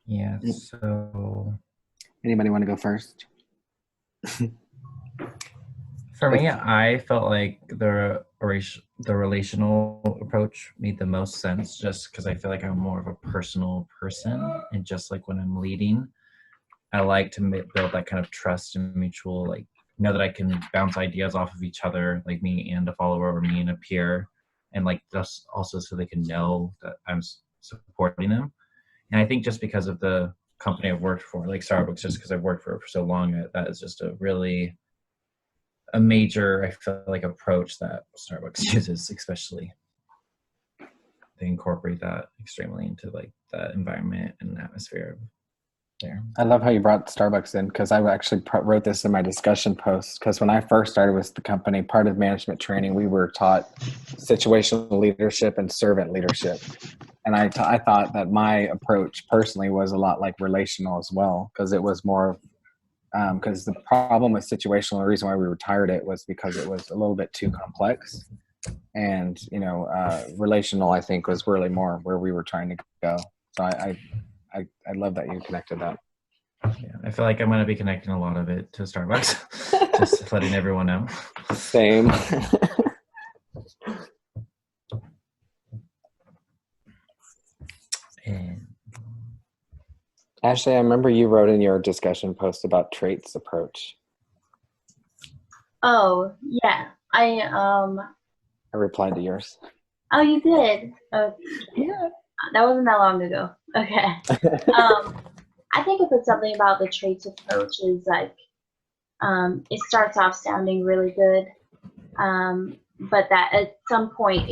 Yeah, so Anybody want to go first? for me, I felt like the relational approach made the most sense just because I feel like I'm more of a personal person, and just like when I'm leading, I like to build that kind of trust and mutual, like, know that I can bounce ideas off of each other, like me and a follower or me and a peer, and like just also so they can know that I'm supporting them. And I think just because of the company I've worked for, like Starbucks, just because I've worked for it for so long, that is just a major, I feel like, approach that Starbucks uses, especially they incorporate that extremely into like the environment and atmosphere there. I love how you brought Starbucks in because I actually wrote this in my discussion post. Because when I first started with the company, part of management training, we were taught situational leadership and servant leadership. And I thought that my approach personally was a lot like relational as well, because it was more because the problem with situational, the reason why we retired it was because it was a little bit too complex. And relational, I think, was really more where we were trying to go. So I love that you connected that. Yeah, I feel like I'm going to be connecting a lot of it to Starbucks, just letting everyone know. Same. And Ashley, I remember you wrote in your discussion post about traits approach. Oh, yeah. I replied to yours. Oh, you did. Okay. Yeah. That wasn't that long ago. Okay. I think if it's something about the traits approach is like, it starts off sounding really good, but that at some point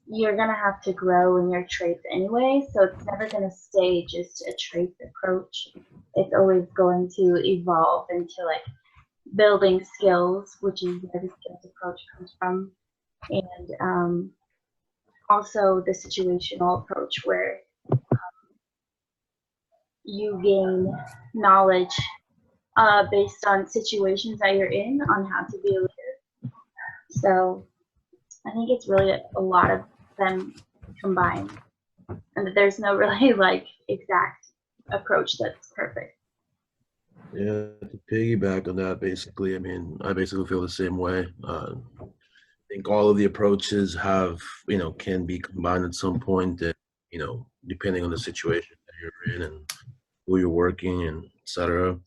you're gonna have to grow in your traits anyway, so it's never gonna stay just a traits approach. It's always going to evolve into like building skills, which is where the skills approach comes from, and also the situational approach where you gain knowledge based on situations that you're in on how to be a leader. So I think it's really a lot of them combined, and that there's no really like exact approach that's perfect. Yeah, to piggyback on that, basically, I mean, I basically feel the same way. I think all of the approaches have, can be combined at some point, and, depending on the situation that you're in and who you're working and et cetera.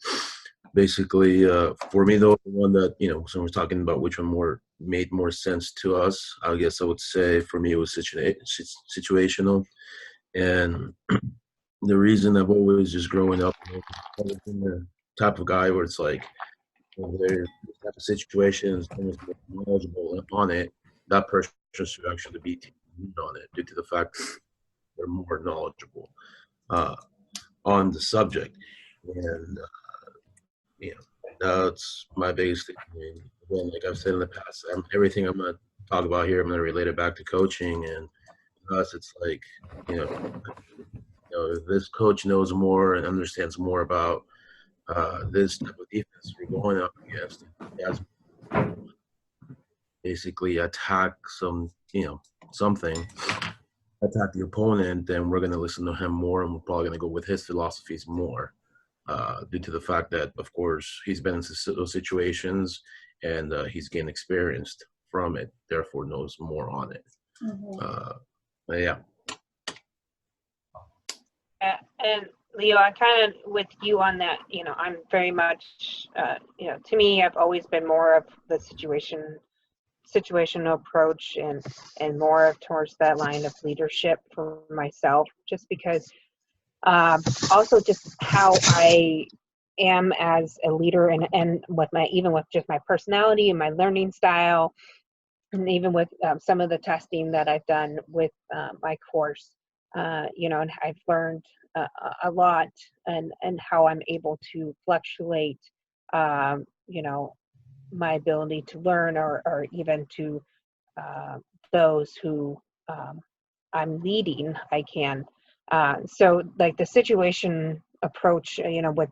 Basically, for me, though, the one that, so we're talking about which one made more sense to us, I guess I would say for me it was situational. And the reason I've always just growing up, always been the type of guy where it's like, there's this type of situations, someone's more knowledgeable on it, that person should actually be teamed on it due to the fact that they're more knowledgeable on the subject. And, that's my biggest thing. I mean, again, like I've said in the past, everything I'm going to talk about here, I'm going to relate it back to coaching. And us, it's like, you know, if this coach knows more and understands more about this type of defense we're going up against, he has basically attack something, attack the opponent, then we're going to listen to him more, and we're probably going to go with his philosophies more, due to the fact that, of course, he's been in those situations and he's gained experience from it, therefore knows more on it. But yeah. And Leo, I'm kind of with you on that. I'm very much, to me, I've always been more of the situational approach and more towards that line of leadership for myself, just because also just how I am as a leader and with even with just my personality and my learning style, and even with some of the testing that I've done with my course, and I've learned a lot and how I'm able to fluctuate, my ability to learn or even to those who I'm leading, I can. So like the situation approach, with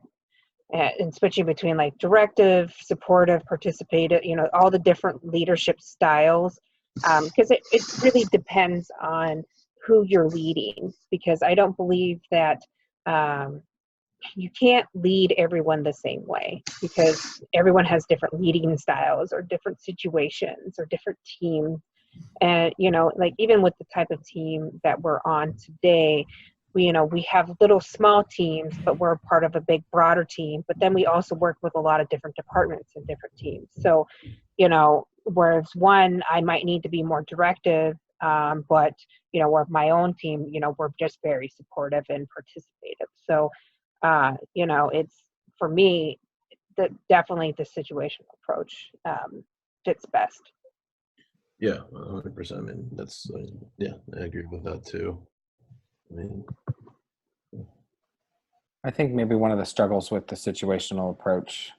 and switching between like directive, supportive, participative, all the different leadership styles, because it really depends on who you're leading, because I don't believe that you can't lead everyone the same way, because everyone has different leading styles or different situations or different teams. And, you know, like even with the type of team that we're on today, we have little small teams, but we're part of a big, broader team. But then we also work with a lot of different departments and different teams. So, whereas one, I might need to be more directive, but, with my own team, we're just very supportive and participative. So, it's, for me, definitely the situational approach fits best. Yeah, 100%. I mean, that's yeah, I agree with that too. I mean, I think maybe one of the struggles with the situational approach,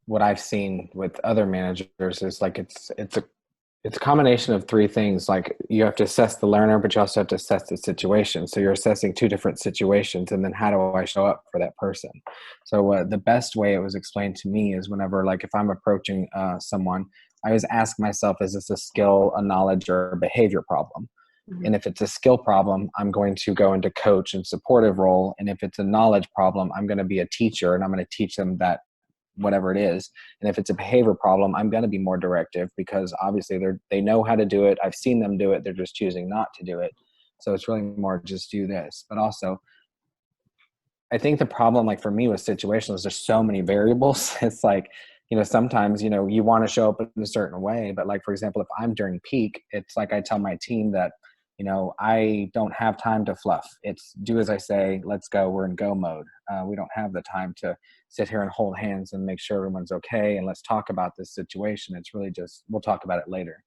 what I've seen with other managers, is like it's a combination of three things. Like you have to assess the learner, but you also have to assess the situation. So you're assessing two different situations, and then how do I show up for that person? So the best way it was explained to me is whenever, like, if I'm approaching someone, I always ask myself, is this a skill, a knowledge, or a behavior problem? Mm-hmm. And if it's a skill problem, I'm going to go into coach and supportive role. And if it's a knowledge problem, I'm going to be a teacher and I'm going to teach them that whatever it is. And if it's a behavior problem, I'm going to be more directive, because obviously they know how to do it. I've seen them do it. They're just choosing not to do it. So it's really more just do this. But also, I think the problem, like for me with situational, is there's so many variables. It's like, sometimes, you want to show up in a certain way, but like, for example, if I'm during peak, it's like I tell my team that, I don't have time to fluff. It's do as I say, let's go, we're in go mode. We don't have the time to sit here and hold hands and make sure everyone's okay. And let's talk about this situation. It's really just, we'll talk about it later.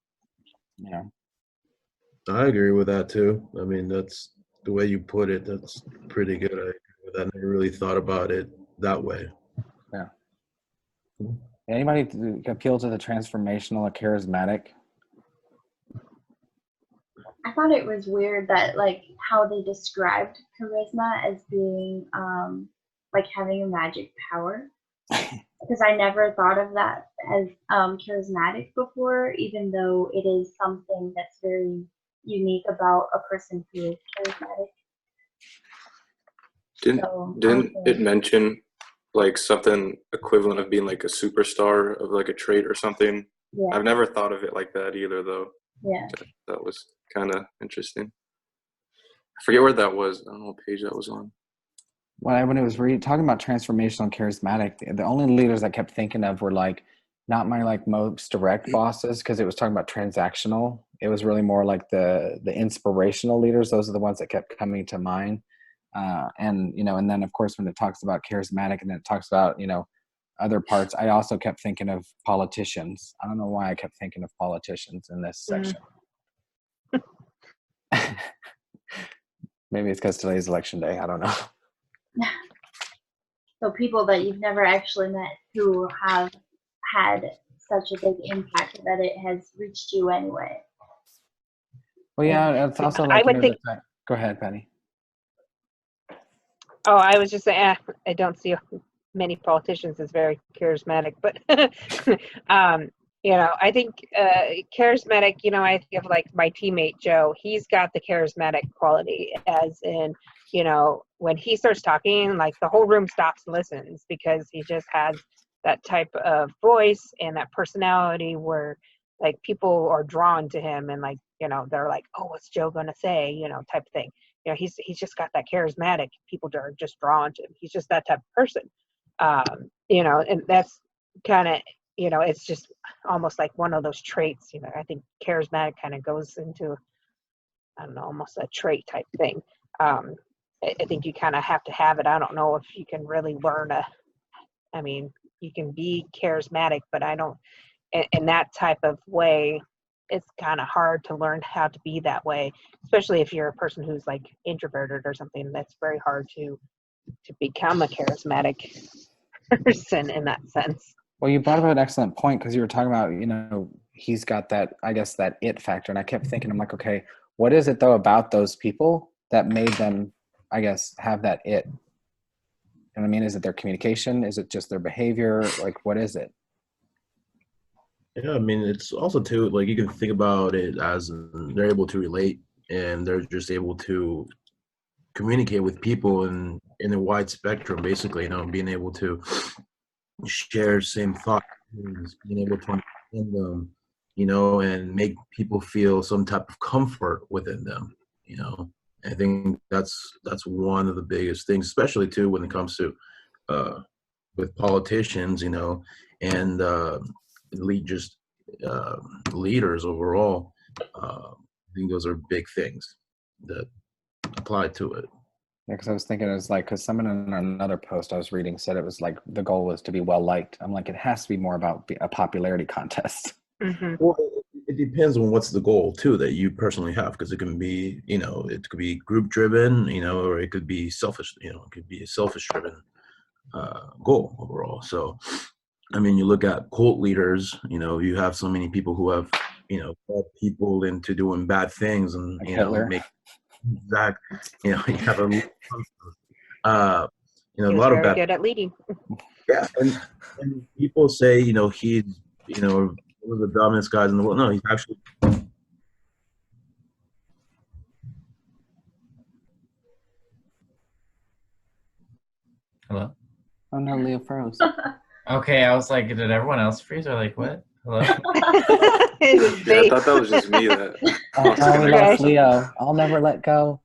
I agree with that too. I mean, that's the way you put it. That's pretty good. I agree with that. I never really thought about it that way. Yeah. Anybody appeal to the transformational or charismatic? I thought it was weird that, like, how they described charisma as being like having a magic power, because I never thought of that as charismatic before, even though it is something that's very unique about a person who is charismatic. Didn't it mention like something equivalent of being like a superstar of like a trait or something? Yeah. I've never thought of it like that either, though. Yeah. That was kind of interesting. I forget where that was. I don't know what page that was on. Well, when it was talking about transformational and charismatic, the only leaders I kept thinking of were like not my like most direct bosses, because it was talking about transactional. It was really more like the inspirational leaders. Those are the ones that kept coming to mind. And then of course when it talks about charismatic and then it talks about other parts, I also kept thinking of politicians. I don't know why I kept thinking of politicians in this section. Maybe it's because today's election day. I don't know. So people that you've never actually met who have had such a big impact that it has reached you anyway. Well, yeah, it's also like, I would think. Go ahead, Penny. Oh, I was just saying, I don't see many politicians as very charismatic, but I think charismatic. I think of like my teammate Joe. He's got the charismatic quality, as in, when he starts talking, like the whole room stops and listens, because he just has that type of voice and that personality where like people are drawn to him, and like they're like, oh, what's Joe gonna say, type of thing. He's just got that charismatic. People are just drawn to him. He's just that type of person. And that's kind of, it's just almost like one of those traits. I think charismatic kind of goes into, I don't know, almost a trait type thing. I think you kind of have to have it. I don't know if you can really learn you can be charismatic, but I don't, in that type of way, it's kind of hard to learn how to be that way, especially if you're a person who's like introverted or something. That's very hard to become a charismatic person in that sense. Well, you brought up an excellent point, because you were talking about, he's got that, I guess, that it factor. And I kept thinking, I'm like, okay, what is it though about those people that made them, I guess, have that it? You know what I mean? Is it their communication? Is it just their behavior? Like, what is it? Yeah, I mean, it's also too, like, you can think about it as they're able to relate and they're just able to communicate with people in a wide spectrum, basically, being able to share same thoughts, being able to understand them, and make people feel some type of comfort within them, I think that's one of the biggest things, especially too when it comes to with politicians, and lead just leaders overall. I think those are big things that apply to it. Yeah, because I was thinking it was like, because someone in another post I was reading said it was like the goal was to be well liked. I'm like, it has to be more about a popularity contest. Well, it depends on what's the goal too that you personally have, because it can be, it could be group driven, or it could be selfish, it could be a selfish driven goal overall. So, I mean, you look at cult leaders, you have so many people who have, led people into doing bad things, and Like Hitler. you have a a He was lot of very bad. good at leading. Yeah, and people say, he's, one of the dumbest guys in the world. No, he's actually. Hello? Oh no, Leo froze. Okay, I was like, did everyone else freeze? Or like, what? Hello? It was Yeah, I big. thought that was just me that Oh, lost we connection. lost Leo. I'll never let go.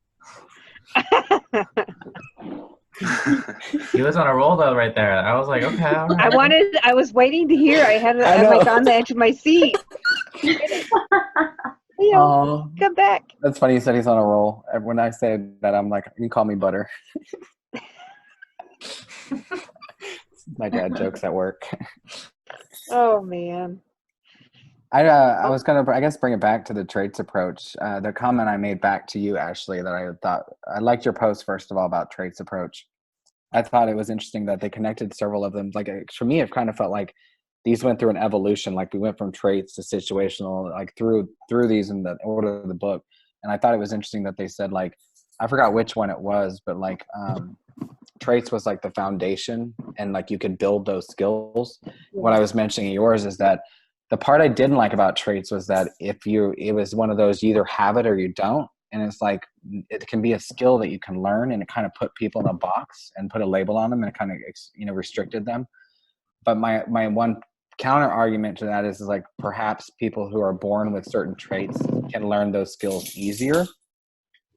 He was on a roll though right there. I was like, okay, all right. I was waiting to hear. I'm know. like on the edge of my seat. Leo, Oh, come back. that's funny. You said he's on a roll. When I say that, I'm like, you call me butter. My dad jokes at work. Oh man. I was gonna, I guess, bring it back to the traits approach. The comment I made back to you, Ashley, that I thought I liked your post first of all about traits approach. I thought it was interesting that they connected several of them. Like for me, it kind of felt like these went through an evolution. Like we went from traits to situational, like through these in the order of the book. And I thought it was interesting that they said, like, I forgot which one it was, but like traits was like the foundation, and like you could build those skills. What I was mentioning yours is that the part I didn't like about traits was that it was one of those, you either have it or you don't. And it's like, it can be a skill that you can learn, and it kind of put people in a box and put a label on them, and it kind of, restricted them. But my one counter argument to that is like, perhaps people who are born with certain traits can learn those skills easier,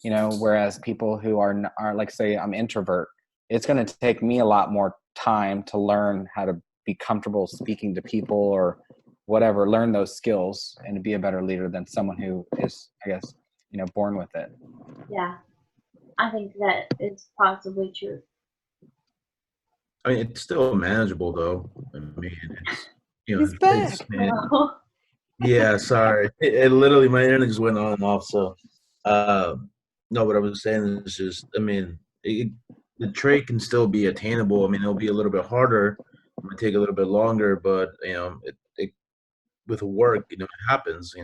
whereas people who are like, say I'm introvert, it's going to take me a lot more time to learn how to be comfortable speaking to people or whatever, learn those skills and to be a better leader than someone who is, I guess, born with it. Yeah, I think that is possibly true. I mean, it's still manageable though. I mean, it's, He's back. No. yeah, sorry. It literally, my internet just went on and off. So, no, what I was saying is just, I mean, the trait can still be attainable. I mean, it'll be a little bit harder. It might take a little bit longer, but it with work, it happens.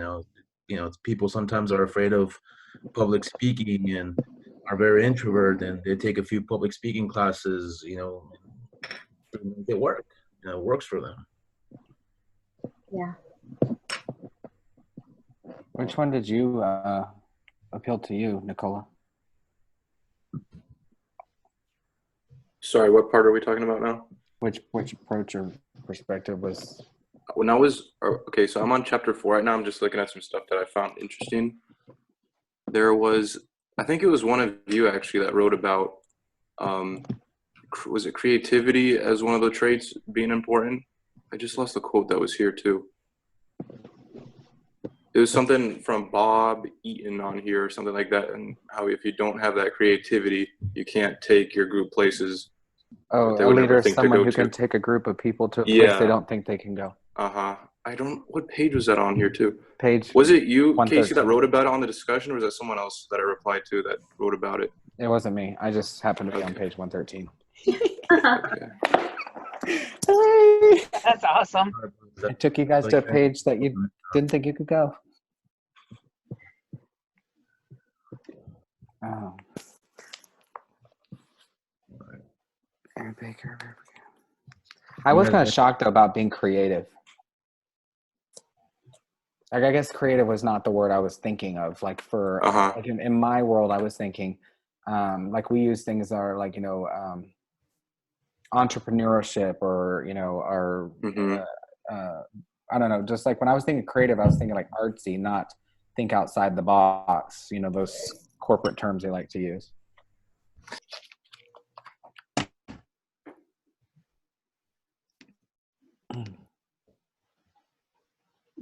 People sometimes are afraid of public speaking and are very introvert, and they take a few public speaking classes. It work. It works for them. Yeah. Which one did you appeal to you, Nicola? Sorry, what part are we talking about now? Which approach or perspective was? When okay, so I'm on chapter 4 right now. I'm just looking at some stuff that I found interesting. There was, I think it was one of you actually that wrote about, was it creativity as one of the traits being important? I just lost the quote that was here too. It was something from Bob Eaton on here or something like that, and how if you don't have that creativity, you can't take your group places. Oh, a leader is someone who can take a group of people to a place they don't think they can go. What page was that on here too? Page. Was it you, Casey, that wrote about it on the discussion, or was that someone else that I replied to that wrote about it? It wasn't me. I just happened to be on page 113. Okay. That's awesome. I took you guys to a page that you didn't think you could go. Oh. Aaron Baker. I was kind of shocked though about being creative. Like, I guess creative was not the word I was thinking of. Like for Uh-huh. like in my world, I was thinking like we use things that are like, entrepreneurship or, or Hmm. I don't know, just like when I was thinking creative, I was thinking like artsy, not think outside the box, those corporate terms they like to use.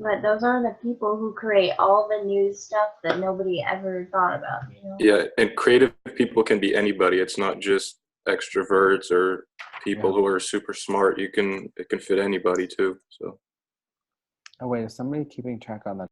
But those are the people who create all the new stuff that nobody ever thought about, Yeah, and creative people can be anybody. It's not just extroverts or people Yeah. who are super smart. It can fit anybody too. So. Oh wait, is somebody keeping track on the